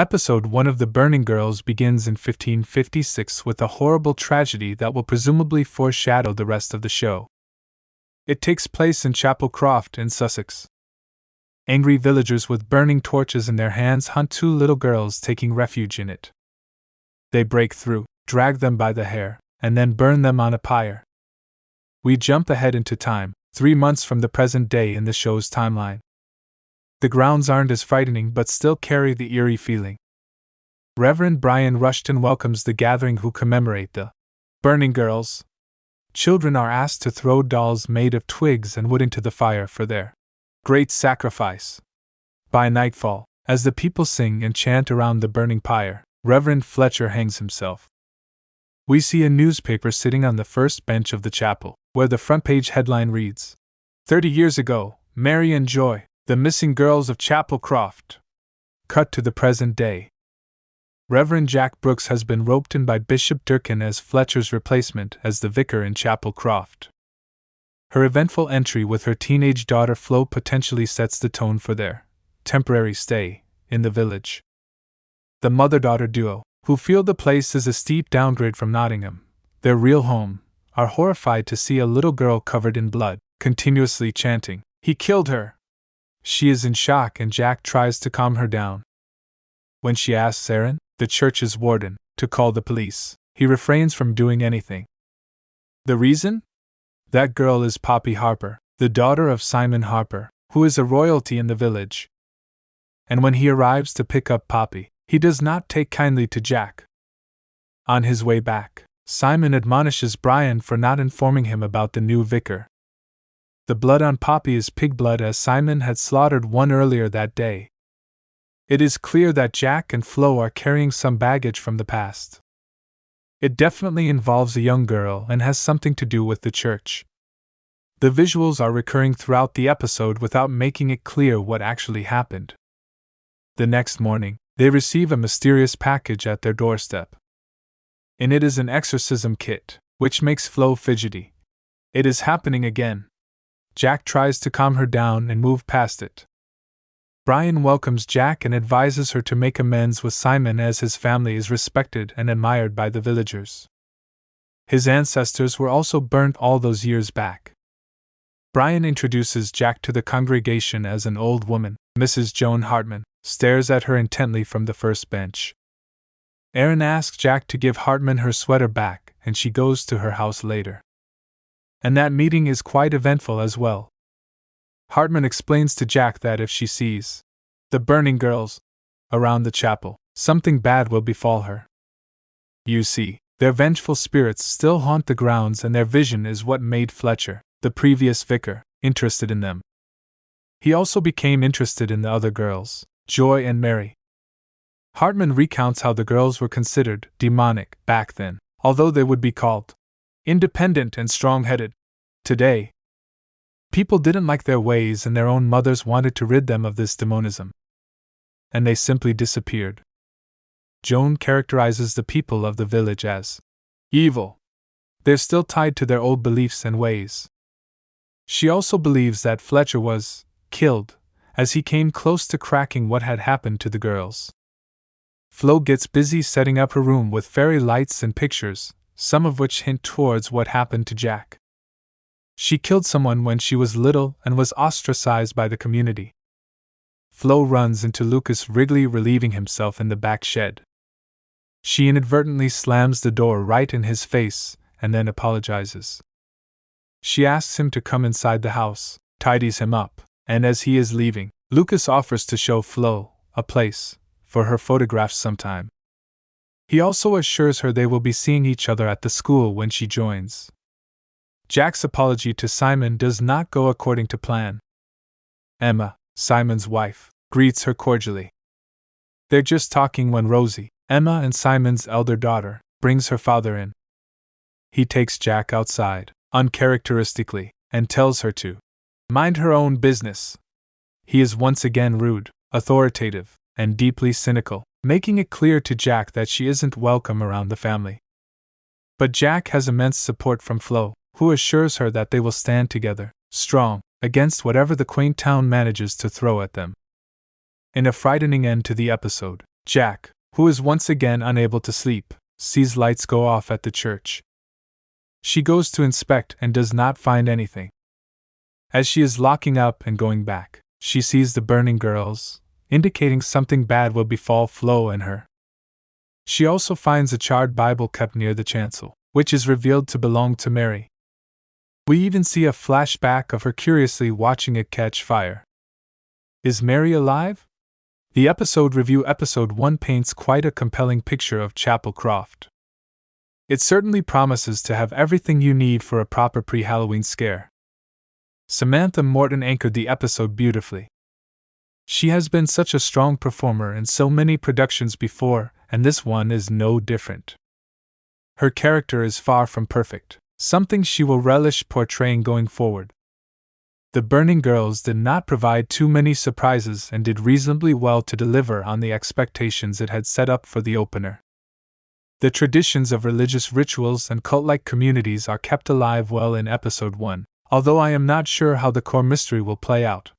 Episode 1 of The Burning Girls begins in 1556 with a horrible tragedy that will presumably foreshadow the rest of the show. It takes place in Chapel Croft in Sussex. Angry villagers with burning torches in their hands hunt two little girls taking refuge in it. They break through, drag them by the hair, and then burn them on a pyre. We jump ahead into time, 3 months from the present day in the show's timeline. The grounds aren't as frightening but still carry the eerie feeling. Reverend Brian Rushton welcomes the gathering who commemorate the Burning Girls. Children are asked to throw dolls made of twigs and wood into the fire for their great sacrifice. By nightfall, as the people sing and chant around the burning pyre, Reverend Fletcher hangs himself. We see a newspaper sitting on the first bench of the chapel, where the front page headline reads, 30 years ago, Mary and Joy, the missing girls of Chapel Croft. Cut to the present day. Reverend Jack Brooks has been roped in by Bishop Durkin as Fletcher's replacement as the vicar in Chapel Croft. Her eventful entry with her teenage daughter Flo potentially sets the tone for their temporary stay in the village. The mother-daughter duo, who feel the place is a steep downgrade from Nottingham, their real home, are horrified to see a little girl covered in blood, continuously chanting, "He killed her!" She is in shock and Jack tries to calm her down. When she asks Aaron, the church's warden, to call the police, he refrains from doing anything. The reason? That girl is Poppy Harper, the daughter of Simon Harper, who is a royalty in the village. And when he arrives to pick up Poppy, he does not take kindly to Jack. On his way back, Simon admonishes Brian for not informing him about the new vicar. The blood on Poppy is pig blood as Simon had slaughtered one earlier that day. It is clear that Jack and Flo are carrying some baggage from the past. It definitely involves a young girl and has something to do with the church. The visuals are recurring throughout the episode without making it clear what actually happened. The next morning, they receive a mysterious package at their doorstep. In it is an exorcism kit, which makes Flo fidgety. It is happening again. Jack tries to calm her down and move past it. Brian welcomes Jack and advises her to make amends with Simon as his family is respected and admired by the villagers. His ancestors were also burnt all those years back. Brian introduces Jack to the congregation as an old woman, Mrs. Joan Hartman, stares at her intently from the first bench. Aaron asks Jack to give Hartman her sweater back, and she goes to her house later. And that meeting is quite eventful as well. Hartman explains to Jack that if she sees the burning girls around the chapel, something bad will befall her. You see, their vengeful spirits still haunt the grounds and their vision is what made Fletcher, the previous vicar, interested in them. He also became interested in the other girls, Joy and Mary. Hartman recounts how the girls were considered demonic back then, although they would be called independent and strong-headed today. People didn't like their ways and their own mothers wanted to rid them of this demonism. And they simply disappeared. Joan characterizes the people of the village as evil. They're still tied to their old beliefs and ways. She also believes that Fletcher was killed, as he came close to cracking what had happened to the girls. Flo gets busy setting up her room with fairy lights and pictures, some of which hint towards what happened to Jack. She killed someone when she was little and was ostracized by the community. Flo runs into Lucas Wrigley relieving himself in the back shed. She inadvertently slams the door right in his face and then apologizes. She asks him to come inside the house, tidies him up, and as he is leaving, Lucas offers to show Flo a place for her photographs sometime. He also assures her they will be seeing each other at the school when she joins. Jack's apology to Simon does not go according to plan. Emma, Simon's wife, greets her cordially. They're just talking when Rosie, Emma and Simon's elder daughter, brings her father in. He takes Jack outside, uncharacteristically, and tells her to mind her own business. He is once again rude, authoritative, and deeply cynical, making it clear to Jack that she isn't welcome around the family. But Jack has immense support from Flo, who assures her that they will stand together, strong, against whatever the quaint town manages to throw at them. In a frightening end to the episode, Jack, who is once again unable to sleep, sees lights go off at the church. She goes to inspect and does not find anything. As she is locking up and going back, she sees the burning girls, indicating something bad will befall Flo and her. She also finds a charred Bible kept near the chancel, which is revealed to belong to Mary. We even see a flashback of her curiously watching it catch fire. Is Mary alive? The episode review episode 1 paints quite a compelling picture of Chapel Croft. It certainly promises to have everything you need for a proper pre-Halloween scare. Samantha Morton anchored the episode beautifully. She has been such a strong performer in so many productions before, and this one is no different. Her character is far from perfect, something she will relish portraying going forward. The Burning Girls did not provide too many surprises and did reasonably well to deliver on the expectations it had set up for the opener. The traditions of religious rituals and cult-like communities are kept alive well in episode 1, although I am not sure how the core mystery will play out.